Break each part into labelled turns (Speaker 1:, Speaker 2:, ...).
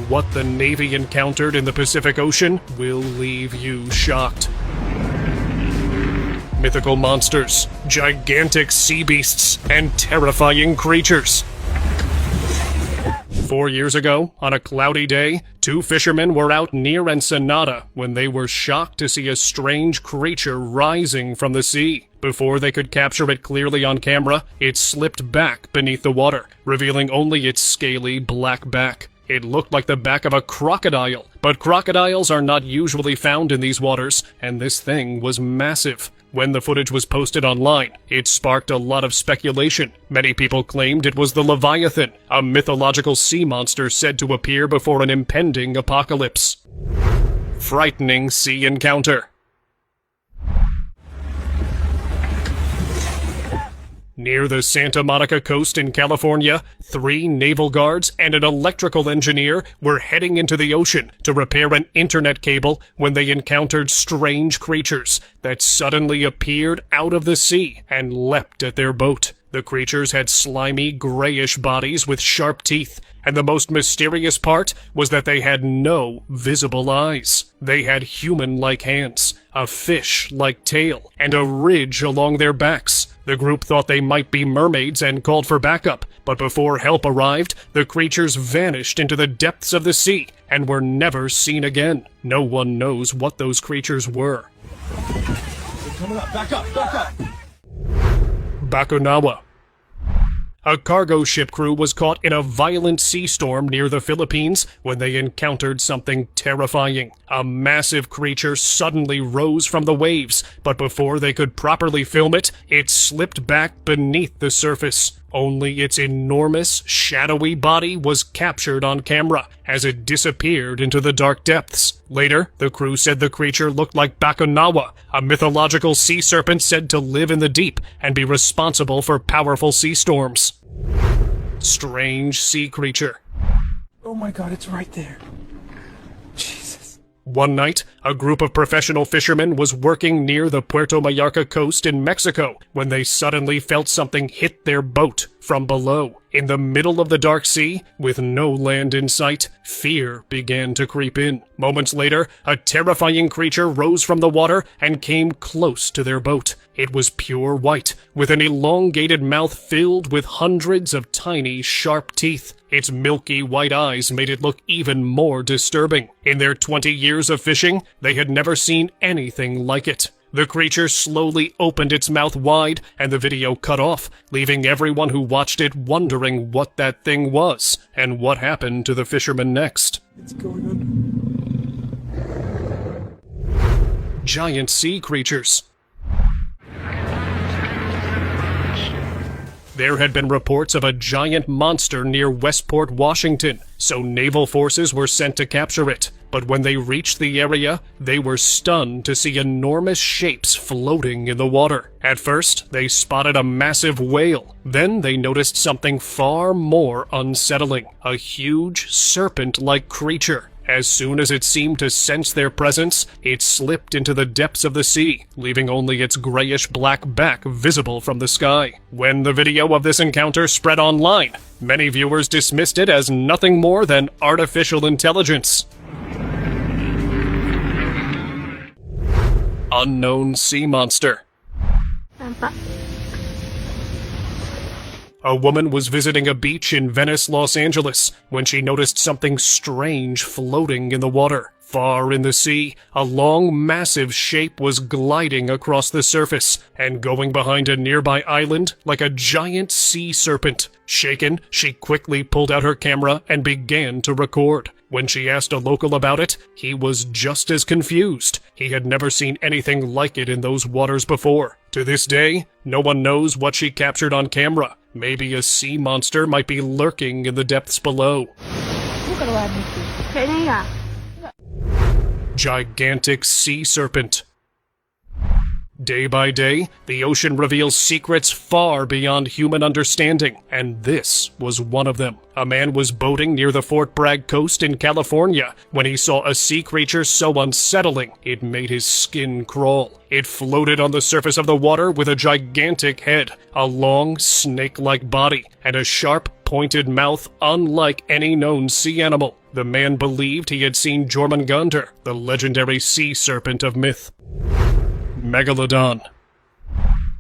Speaker 1: what the Navy encountered in the Pacific Ocean will leave you shocked. Mythical monsters, gigantic sea beasts, and terrifying creatures. 4 years ago, on a cloudy day, two fishermen were out near Ensenada when they were shocked to see a strange creature rising from the sea. Before they could capture it clearly on camera, it slipped back beneath the water, revealing only its scaly black back. It looked like the back of a crocodile, but crocodiles are not usually found in these waters, and this thing was massive. When the footage was posted online, it sparked a lot of speculation. Many people claimed it was the Leviathan, a mythological sea monster said to appear before an impending apocalypse. Frightening sea encounter. Near the Santa Monica coast in California, 3 naval guards and an electrical engineer were heading into the ocean to repair an internet cable when they encountered strange creatures that suddenly appeared out of the sea and leapt at their boat. The creatures had slimy, grayish bodies with sharp teeth, and the most mysterious part was that they had no visible eyes. They had human-like hands, a fish-like tail, and a ridge along their backs. The group thought they might be mermaids and called for backup, but before help arrived, the creatures vanished into the depths of the sea and were never seen again. No one knows what those creatures were.
Speaker 2: They're coming up. Back up, back up!
Speaker 1: Bakunawa. A cargo ship crew was caught in a violent sea storm near the Philippines when they encountered something terrifying. A massive creature suddenly rose from the waves, but before they could properly film it, it slipped back beneath the surface. Only its enormous, shadowy body was captured on camera as it disappeared into the dark depths. Later, the crew said the creature looked like Bakunawa, a mythological sea serpent said to live in the deep and be responsible for powerful sea storms. Strange sea creature.
Speaker 2: Oh my god, it's right there. Jesus.
Speaker 1: One night, a group of professional fishermen was working near the Puerto Vallarta coast in Mexico when they suddenly felt something hit their boat from below. In the middle of the dark sea, with no land in sight, fear began to creep in. Moments later, a terrifying creature rose from the water and came close to their boat. It was pure white, with an elongated mouth filled with hundreds of tiny, sharp teeth. Its milky white eyes made it look even more disturbing. In their 20 years of fishing, they had never seen anything like it. The creature slowly opened its mouth wide, and the video cut off, leaving everyone who watched it wondering what that thing was, and what happened to the fishermen next.
Speaker 2: It's going on.
Speaker 1: Giant sea creatures. There had been reports of a giant monster near Westport, Washington, so naval forces were sent to capture it. But when they reached the area, they were stunned to see enormous shapes floating in the water. At first, they spotted a massive whale. Then they noticed something far more unsettling, a huge serpent-like creature. As soon as it seemed to sense their presence, it slipped into the depths of the sea, leaving only its grayish-black back visible from the sky. When the video of this encounter spread online, many viewers dismissed it as nothing more than artificial intelligence. Unknown sea monster. A woman was visiting a beach in Venice, Los Angeles, when she noticed something strange floating in the water. Far in the sea, a long, massive shape was gliding across the surface and going behind a nearby island like a giant sea serpent. Shaken, she quickly pulled out her camera and began to record. When she asked a local about it, he was just as confused. He had never seen anything like it in those waters before. To this day, no one knows what she captured on camera. Maybe a sea monster might be lurking in the depths below. Gigantic sea serpent. Day by day, the ocean reveals secrets far beyond human understanding, and this was one of them. A man was boating near the Fort Bragg coast in California when he saw a sea creature so unsettling it made his skin crawl. It floated on the surface of the water with a gigantic head, a long, snake-like body, and a sharp, pointed mouth unlike any known sea animal. The man believed he had seen Jormungandr, the legendary sea serpent of myth. Megalodon.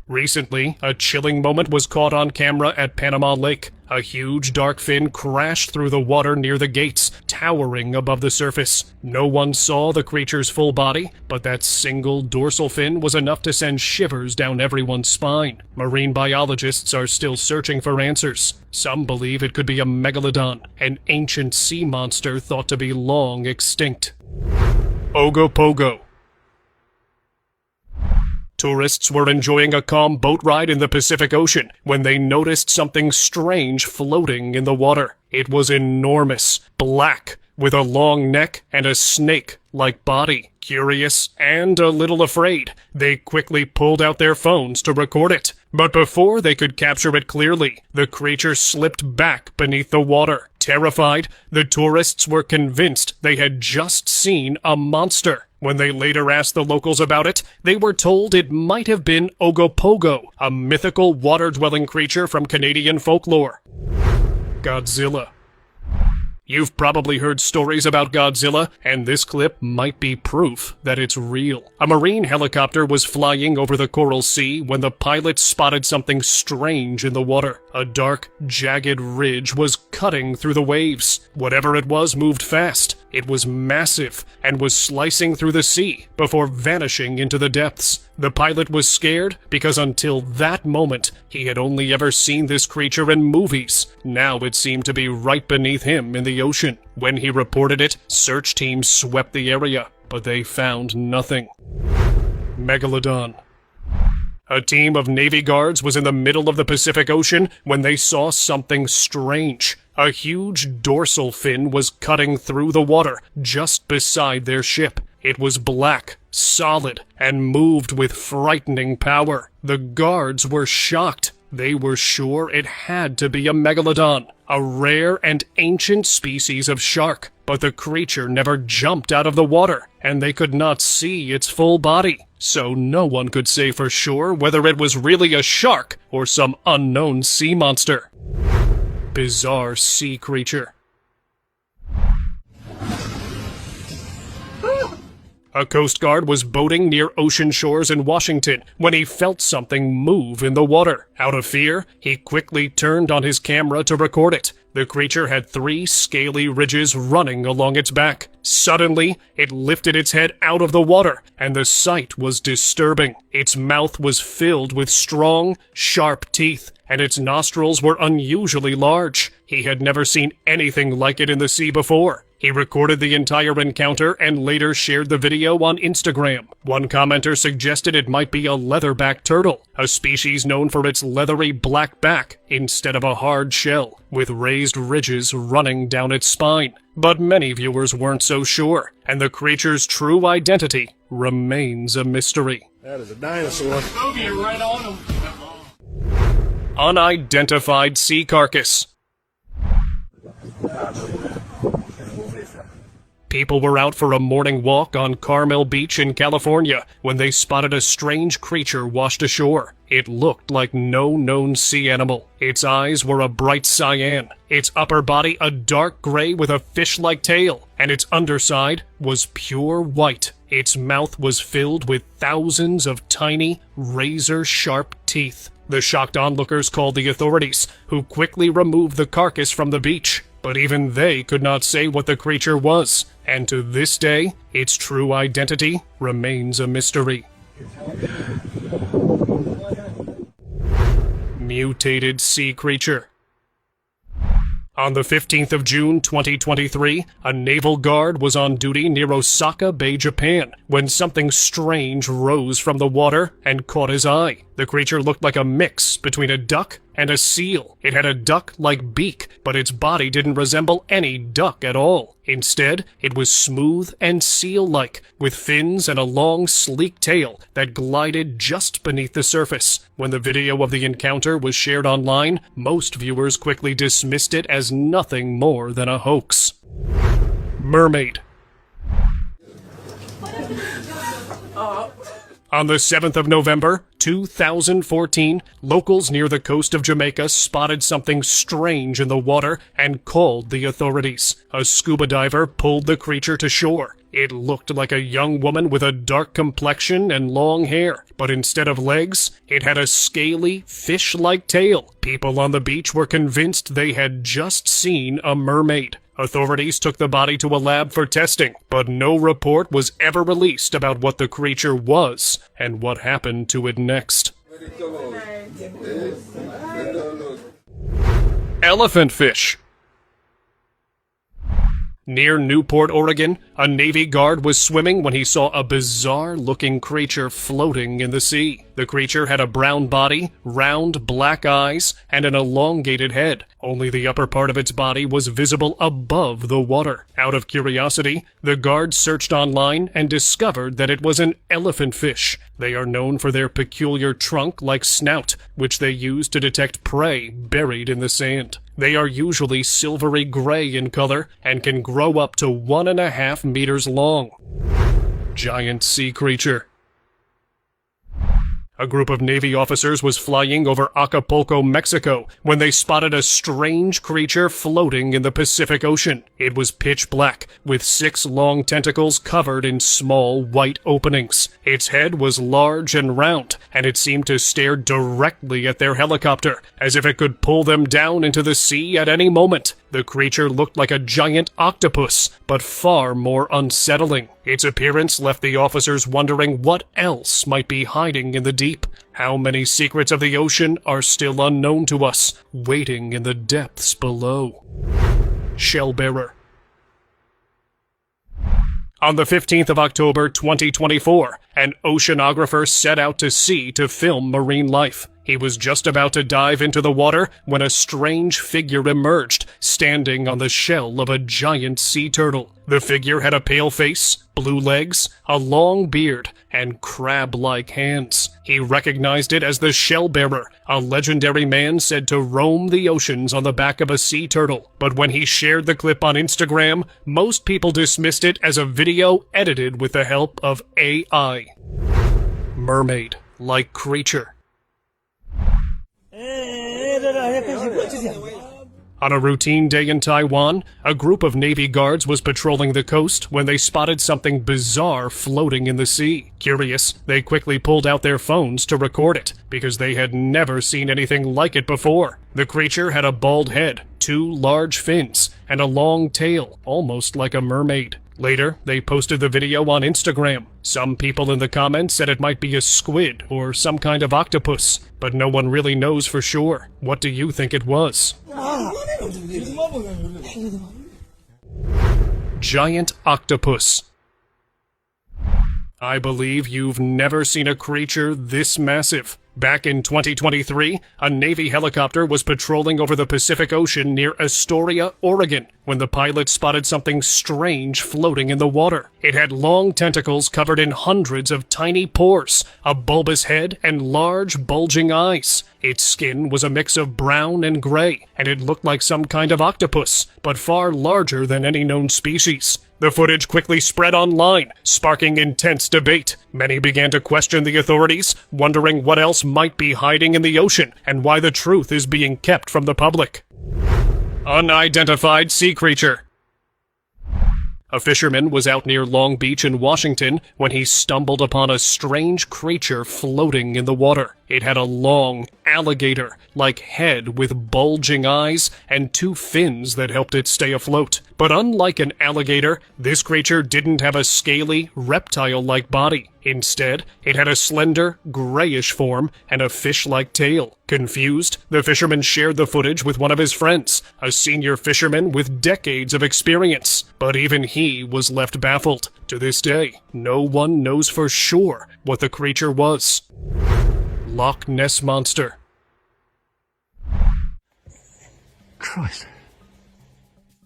Speaker 1: Recently, a chilling moment was caught on camera at Panama Lake. A huge dark fin crashed through the water near the gates, towering above the surface. No one saw the creature's full body, but that single dorsal fin was enough to send shivers down everyone's spine. Marine biologists are still searching for answers. Some believe it could be a megalodon, an ancient sea monster thought to be long extinct. Ogopogo. Tourists were enjoying a calm boat ride in the Pacific Ocean when they noticed something strange floating in the water. It was enormous, black, with a long neck and a snake-like body. Curious and a little afraid, they quickly pulled out their phones to record it. But before they could capture it clearly, the creature slipped back beneath the water. Terrified, the tourists were convinced they had just seen a monster. When they later asked the locals about it, they were told it might have been Ogopogo, a mythical water-dwelling creature from Canadian folklore. Godzilla. You've probably heard stories about Godzilla, and this clip might be proof that it's real. A marine helicopter was flying over the Coral Sea when the pilot spotted something strange in the water. A dark, jagged ridge was cutting through the waves. Whatever it was moved fast. It was massive and was slicing through the sea before vanishing into the depths. The pilot was scared because until that moment, he had only ever seen this creature in movies. Now it seemed to be right beneath him in the ocean. When he reported it, search teams swept the area, but they found nothing. Megalodon. A team of Navy guards was in the middle of the Pacific Ocean when they saw something strange. A huge dorsal fin was cutting through the water just beside their ship. It was black, solid, and moved with frightening power. The guards were shocked. They were sure it had to be a megalodon, a rare and ancient species of shark. But the creature never jumped out of the water, and they could not see its full body. So no one could say for sure whether it was really a shark or some unknown sea monster. Bizarre sea creature. A Coast Guard was boating near ocean shores in Washington when he felt something move in the water. Out of fear, he quickly turned on his camera to record it. The creature had 3 scaly ridges running along its back. Suddenly, it lifted its head out of the water, and the sight was disturbing. Its mouth was filled with strong, sharp teeth, and its nostrils were unusually large. He had never seen anything like it in the sea before. He recorded the entire encounter and later shared the video on Instagram. One commenter suggested it might be a leatherback turtle, a species known for its leathery black back instead of a hard shell, with raised ridges running down its spine. But many viewers weren't so sure, and the creature's true identity remains a mystery.
Speaker 3: That is a dinosaur.
Speaker 2: Right on him.
Speaker 1: Unidentified sea carcass. People were out for a morning walk on Carmel Beach in California when they spotted a strange creature washed ashore. It looked like no known sea animal. Its eyes were a bright cyan, its upper body a dark gray with a fish-like tail, and its underside was pure white. Its mouth was filled with thousands of tiny, razor-sharp teeth. The shocked onlookers called the authorities, who quickly removed the carcass from the beach. But even they could not say what the creature was, and to this day, its true identity remains a mystery. Mutated sea creature. On the 15th of June 2023, a naval guard was on duty near Osaka Bay, Japan, when something strange rose from the water and caught his eye. The creature looked like a mix between a duck and a seal. It had a duck-like beak, but its body didn't resemble any duck at all. Instead, it was smooth and seal-like, with fins and a long, sleek tail that glided just beneath the surface. When the video of the encounter was shared online, most viewers quickly dismissed it as nothing more than a hoax. Mermaid. On the 7th of November, 2014, locals near the coast of Jamaica spotted something strange in the water and called the authorities. A scuba diver pulled the creature to shore. It looked like a young woman with a dark complexion and long hair, but instead of legs, it had a scaly, fish-like tail. People on the beach were convinced they had just seen a mermaid. Authorities took the body to a lab for testing, but no report was ever released about what the creature was and what happened to it next. Elephant fish. Near Newport, Oregon, a Navy guard was swimming when he saw a bizarre-looking creature floating in the sea. The creature had a brown body, round black eyes, and an elongated head. Only the upper part of its body was visible above the water. Out of curiosity, the guard searched online and discovered that it was an elephant fish. They are known for their peculiar trunk-like snout, which they use to detect prey buried in the sand. They are usually silvery gray in color and can grow up to 1.5 meters long. Giant sea creature. A group of Navy officers was flying over Acapulco, Mexico, when they spotted a strange creature floating in the Pacific Ocean. It was pitch black, with 6 long tentacles covered in small white openings. Its head was large and round, and it seemed to stare directly at their helicopter, as if it could pull them down into the sea at any moment. The creature looked like a giant octopus, but far more unsettling. Its appearance left the officers wondering what else might be hiding in the deep. How many secrets of the ocean are still unknown to us, waiting in the depths below? Shellbearer. On the 15th of October 2024, an oceanographer set out to sea to film marine life. He was just about to dive into the water when a strange figure emerged, standing on the shell of a giant sea turtle. The figure had a pale face, blue legs, a long beard, and crab-like hands. He recognized it as the Shellbearer, a legendary man said to roam the oceans on the back of a sea turtle. But when he shared the clip on Instagram, most people dismissed it as a video edited with the help of AI. Mermaid-like creature. On a routine day in Taiwan, a group of Navy guards was patrolling the coast when they spotted something bizarre floating in the sea. Curious, they quickly pulled out their phones to record it, because they had never seen anything like it before. The creature had a bald head, 2 large fins, and a long tail, almost like a mermaid. Later, they posted the video on Instagram. Some people in the comments said it might be a squid or some kind of octopus, but no one really knows for sure. What do you think it was? Giant octopus. I believe you've never seen a creature this massive. Back in 2023, a Navy helicopter was patrolling over the Pacific Ocean near Astoria, Oregon, when the pilot spotted something strange floating in the water. It had long tentacles covered in hundreds of tiny pores, a bulbous head, and large, bulging eyes. Its skin was a mix of brown and gray, and it looked like some kind of octopus, but far larger than any known species. The footage quickly spread online, sparking intense debate. Many began to question the authorities, wondering what else might be hiding in the ocean and why the truth is being kept from the public. Unidentified sea creature. A fisherman was out near Long Beach in Washington when he stumbled upon a strange creature floating in the water. It had a long, alligator-like head with bulging eyes and 2 fins that helped it stay afloat. But unlike an alligator, this creature didn't have a scaly, reptile-like body. Instead, it had a slender, grayish form and a fish-like tail. Confused, the fisherman shared the footage with one of his friends, a senior fisherman with decades of experience. But even he was left baffled. To this day, no one knows for sure what the creature was. Loch Ness Monster.
Speaker 2: Christ.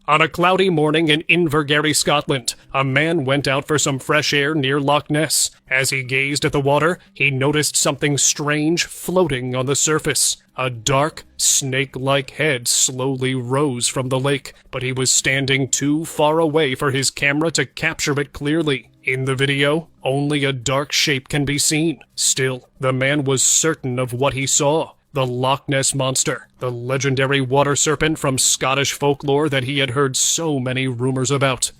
Speaker 1: On a cloudy morning in Invergary, Scotland, a man went out for some fresh air near Loch Ness. As he gazed at the water, he noticed something strange floating on the surface. A dark, snake-like head slowly rose from the lake, but he was standing too far away for his camera to capture it clearly. In the video, only a dark shape can be seen. Still, the man was certain of what he saw. The Loch Ness Monster, the legendary water serpent from Scottish folklore that he had heard so many rumors about.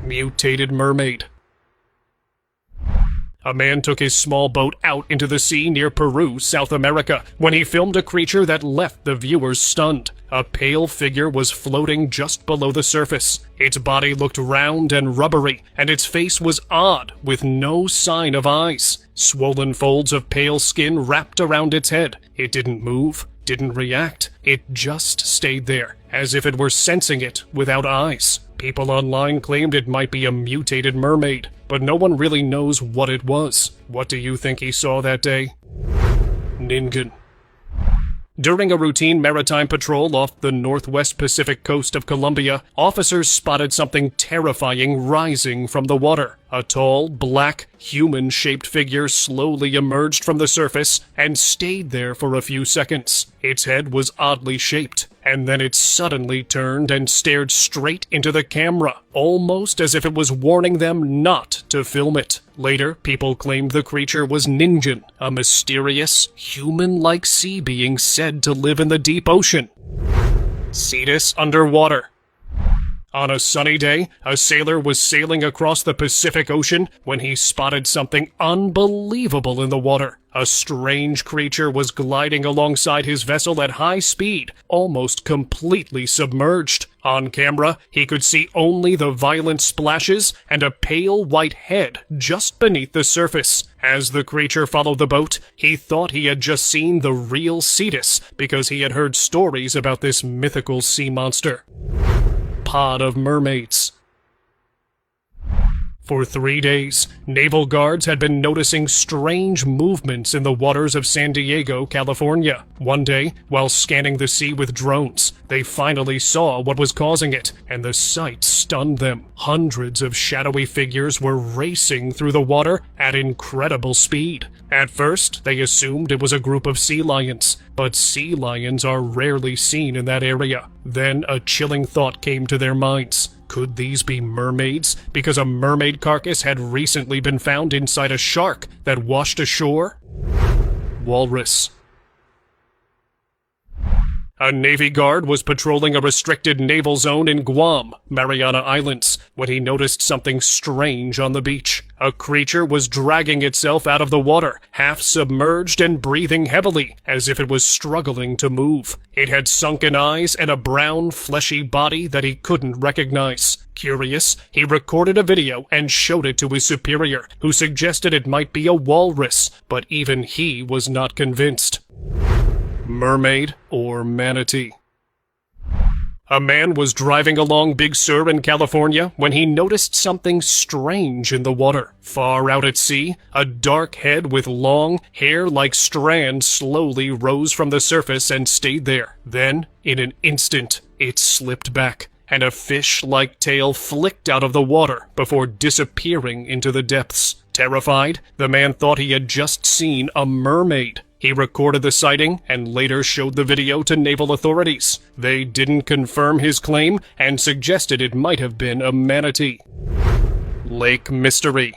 Speaker 1: Mutated mermaid. A man took his small boat out into the sea near Peru, South America, when he filmed a creature that left the viewers stunned. A pale figure was floating just below the surface. Its body looked round and rubbery, and its face was odd, with no sign of eyes. Swollen folds of pale skin wrapped around its head. It didn't move, didn't react. It just stayed there, as if it were sensing it without eyes. People online claimed it might be a mutated mermaid, but no one really knows what it was. What do you think he saw that day? Ningen. During a routine maritime patrol off the northwest Pacific coast of Colombia, officers spotted something terrifying rising from the water. A tall, black, human-shaped figure slowly emerged from the surface and stayed there for a few seconds. Its head was oddly shaped, and then it suddenly turned and stared straight into the camera, almost as if it was warning them not to film it. Later, people claimed the creature was Ningen, a mysterious, human-like sea being said to live in the deep ocean. Cetus underwater. On a sunny day, a sailor was sailing across the Pacific Ocean when he spotted something unbelievable in the water. A strange creature was gliding alongside his vessel at high speed, almost completely submerged. On camera, he could see only the violent splashes and a pale white head just beneath the surface. As the creature followed the boat, he thought he had just seen the real Cetus because he had heard stories about this mythical sea monster. Pod of mermaids. For 3 days, naval guards had been noticing strange movements in the waters of San Diego, California. One day, while scanning the sea with drones, they finally saw what was causing it, and the sight stunned them. Hundreds of shadowy figures were racing through the water at incredible speed. At first, they assumed it was a group of sea lions, but sea lions are rarely seen in that area. Then a chilling thought came to their minds. Could these be mermaids? Because a mermaid carcass had recently been found inside a shark that washed ashore? Walrus. A Navy guard was patrolling a restricted naval zone in Guam, Mariana Islands, when he noticed something strange on the beach. A creature was dragging itself out of the water, half submerged and breathing heavily, as if it was struggling to move. It had sunken eyes and a brown, fleshy body that he couldn't recognize. Curious, he recorded a video and showed it to his superior, who suggested it might be a walrus, but even he was not convinced. Mermaid or manatee? A man was driving along Big Sur in California when he noticed something strange in the water. Far out at sea, a dark head with long, hair-like strands slowly rose from the surface and stayed there. Then, in an instant, it slipped back, and a fish-like tail flicked out of the water before disappearing into the depths. Terrified, the man thought he had just seen a mermaid. He recorded the sighting and later showed the video to naval authorities. They didn't confirm his claim and suggested it might have been a manatee. Lake Mystery.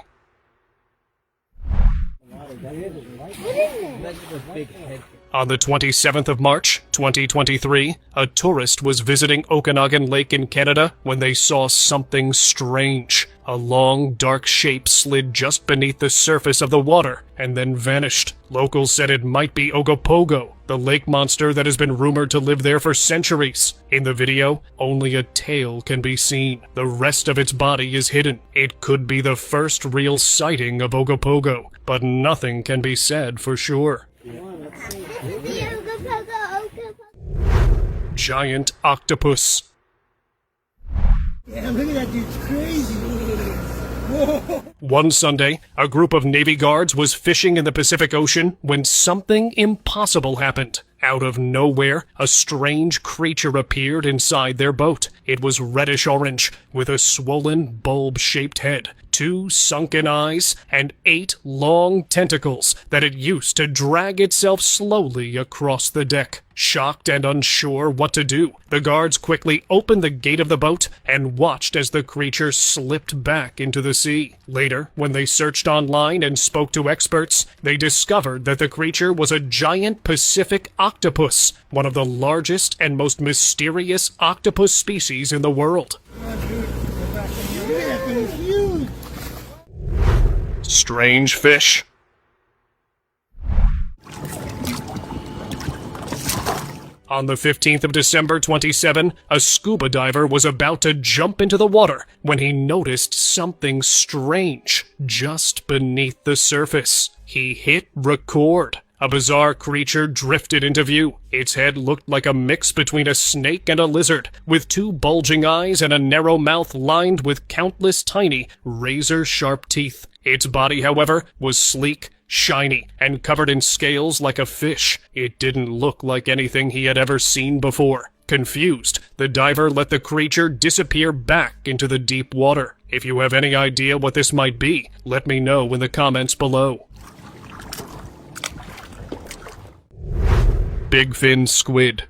Speaker 1: On the 27th of March, 2023, a tourist was visiting Okanagan Lake in Canada when they saw something strange. A long, dark shape slid just beneath the surface of the water and then vanished. Locals said it might be Ogopogo, the lake monster that has been rumored to live there for centuries. In the video, only a tail can be seen. The rest of its body is hidden. It could be the first real sighting of Ogopogo, but nothing can be said for sure. Giant octopus.
Speaker 2: Damn, look at that dude's crazy. Whoa.
Speaker 1: One Sunday, a group of Navy guards was fishing in the Pacific Ocean when something impossible happened. Out of nowhere, a strange creature appeared inside their boat. It was reddish-orange, with a swollen, bulb-shaped head, 2 sunken eyes, and 8 long tentacles that it used to drag itself slowly across the deck. Shocked and unsure what to do, the guards quickly opened the gate of the boat and watched as the creature slipped back into the sea. Later, when they searched online and spoke to experts, they discovered that the creature was a giant Pacific octopus, one of the largest and most mysterious octopus species in the world. Strange fish. On the 15th of December 27, a scuba diver was about to jump into the water when he noticed something strange just beneath the surface. He hit record. A bizarre creature drifted into view. Its head looked like a mix between a snake and a lizard, with 2 bulging eyes and a narrow mouth lined with countless tiny, razor-sharp teeth. Its body, however, was sleek, shiny, and covered in scales like a fish. It didn't look like anything he had ever seen before. Confused, the diver let the creature disappear back into the deep water. If you have any idea what this might be, let me know in the comments below. Big fin squid.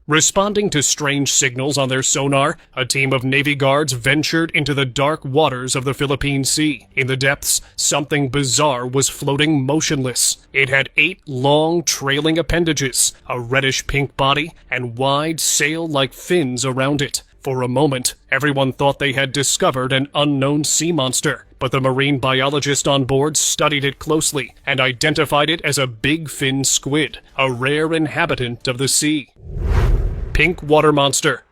Speaker 1: Responding to strange signals on their sonar, a team of Navy guards ventured into the dark waters of the Philippine Sea. In the depths, something bizarre was floating motionless. It had 8 long, trailing appendages, a reddish-pink body, and wide, sail-like fins around it. For a moment, everyone thought they had discovered an unknown sea monster, but the marine biologist on board studied it closely and identified it as a big fin squid, a rare inhabitant of the sea. Pink water monster.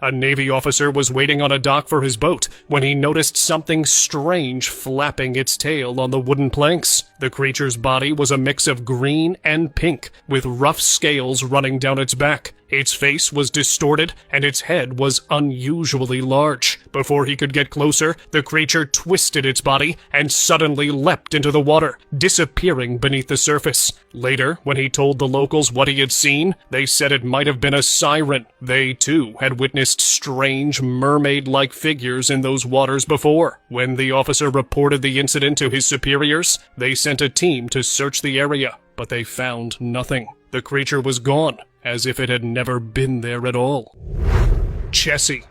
Speaker 1: A Navy officer was waiting on a dock for his boat when he noticed something strange flapping its tail on the wooden planks. The creature's body was a mix of green and pink, with rough scales running down its back. Its face was distorted, and its head was unusually large. Before he could get closer, the creature twisted its body and suddenly leapt into the water, disappearing beneath the surface. Later, when he told the locals what he had seen, they said it might have been a siren. They, too, had witnessed strange, mermaid-like figures in those waters before. When the officer reported the incident to his superiors, they sent a team to search the area, but they found nothing. The creature was gone, as if it had never been there at all. Chessie.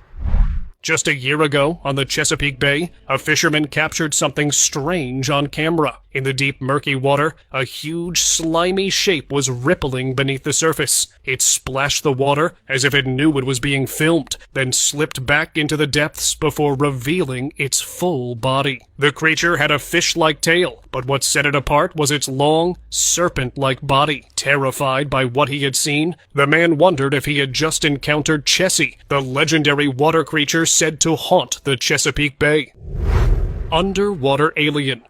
Speaker 1: Just a year ago, on the Chesapeake Bay, a fisherman captured something strange on camera. In the deep, murky water, a huge, slimy shape was rippling beneath the surface. It splashed the water as if it knew it was being filmed, then slipped back into the depths before revealing its full body. The creature had a fish-like tail, but what set it apart was its long, serpent-like body. Terrified by what he had seen, the man wondered if he had just encountered Chessie, the legendary water creature said to haunt the Chesapeake Bay. Underwater alien.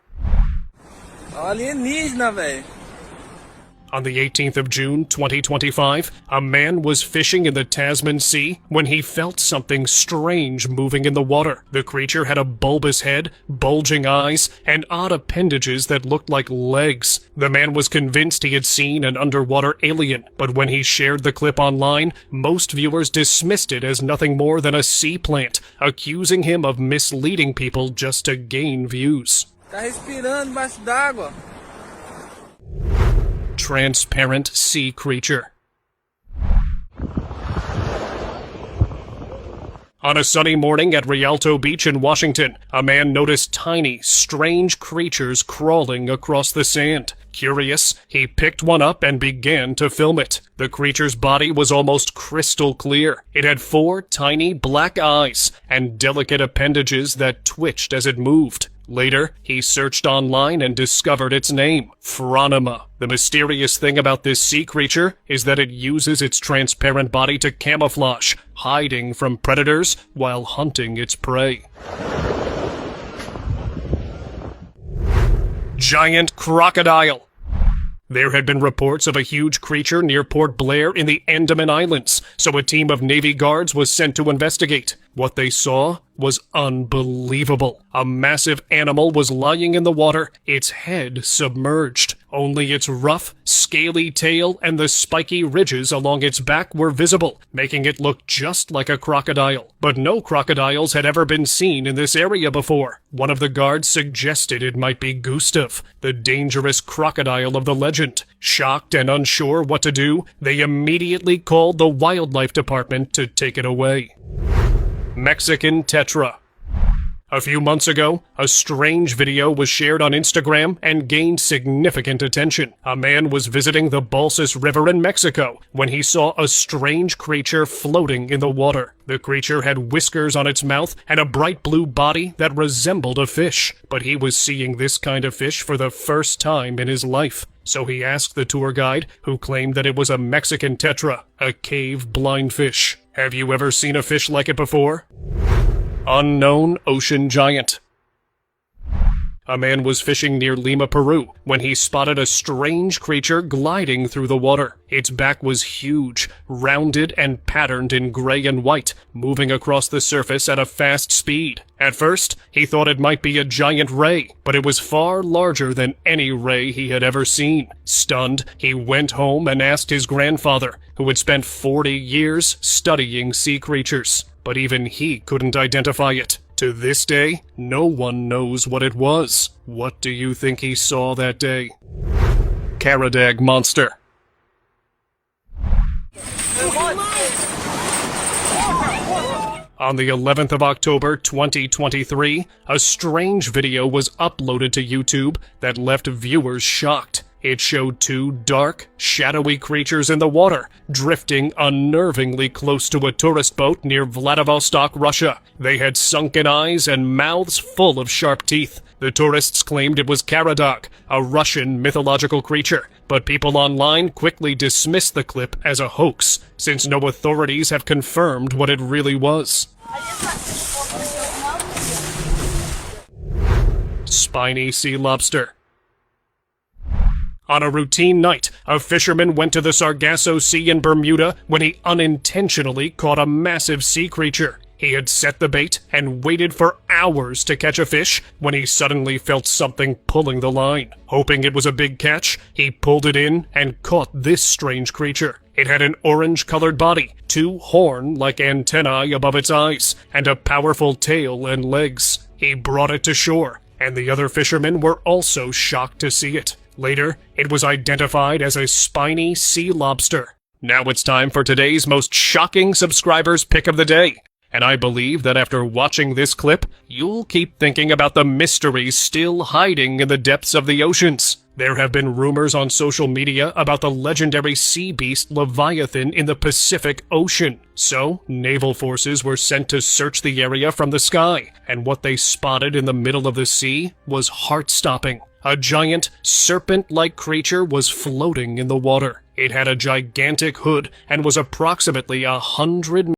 Speaker 3: Alienígena, velho.
Speaker 1: On the 18th of June, 2025, a man was fishing in the Tasman Sea when he felt something strange moving in the water. The creature had a bulbous head, bulging eyes, and odd appendages that looked like legs. The man was convinced he had seen an underwater alien, but when he shared the clip online, most viewers dismissed it as nothing more than a sea plant, accusing him of misleading people just to gain views.
Speaker 3: Tá respirando embaixo d'água.
Speaker 1: Transparent sea creature. On a sunny morning at Rialto Beach in Washington, a man noticed tiny, strange creatures crawling across the sand. Curious, he picked one up and began to film it. The creature's body was almost crystal clear. It had 4 tiny black eyes and delicate appendages that twitched as it moved. Later, he searched online and discovered its name, Phronima. The mysterious thing about this sea creature is that it uses its transparent body to camouflage, hiding from predators while hunting its prey. Giant crocodile. There had been reports of a huge creature near Port Blair in the Andaman Islands, so a team of Navy guards was sent to investigate. What they saw was unbelievable. A massive animal was lying in the water, its head submerged. Only its rough, scaly tail and the spiky ridges along its back were visible, making it look just like a crocodile. But no crocodiles had ever been seen in this area before. One of the guards suggested it might be Gustav, the dangerous crocodile of the legend. Shocked and unsure what to do, they immediately called the wildlife department to take it away. Mexican Tetra. A few months ago, a strange video was shared on Instagram and gained significant attention. A man was visiting the Balsas River in Mexico when he saw a strange creature floating in the water. The creature had whiskers on its mouth and a bright blue body that resembled a fish, but he was seeing this kind of fish for the first time in his life. So he asked the tour guide, who claimed that it was a Mexican tetra, a cave blindfish. "Have you ever seen a fish like it before?" Unknown ocean giant. A man was fishing near Lima, Peru, when he spotted a strange creature gliding through the water. Its back was huge, rounded and patterned in gray and white, moving across the surface at a fast speed. At first, he thought it might be a giant ray, but it was far larger than any ray he had ever seen. Stunned, he went home and asked his grandfather, who had spent 40 years studying sea creatures. But even he couldn't identify it. To this day, no one knows what it was. What do you think he saw that day? Karadag monster. On the 11th of October 2023, a strange video was uploaded to YouTube that left viewers shocked. It showed two dark, shadowy creatures in the water, drifting unnervingly close to a tourist boat near Vladivostok, Russia. They had sunken eyes and mouths full of sharp teeth. The tourists claimed it was Karadag, a Russian mythological creature, but people online quickly dismissed the clip as a hoax, since no authorities have confirmed what it really was. Spiny sea lobster. On a routine night, a fisherman went to the Sargasso Sea in Bermuda when he unintentionally caught a massive sea creature. He had set the bait and waited for hours to catch a fish when he suddenly felt something pulling the line. Hoping it was a big catch, he pulled it in and caught this strange creature. It had an orange-colored body, two horn-like antennae above its eyes, and a powerful tail and legs. He brought it to shore, and the other fishermen were also shocked to see it. Later, it was identified as a spiny sea lobster. Now it's time for today's most shocking subscribers' pick of the day. And I believe that after watching this clip, you'll keep thinking about the mysteries still hiding in the depths of the oceans. There have been rumors on social media about the legendary sea beast Leviathan in the Pacific Ocean. So, naval forces were sent to search the area from the sky, and what they spotted in the middle of the sea was heart-stopping. A giant, serpent-like creature was floating in the water. It had a gigantic hood and was approximately 100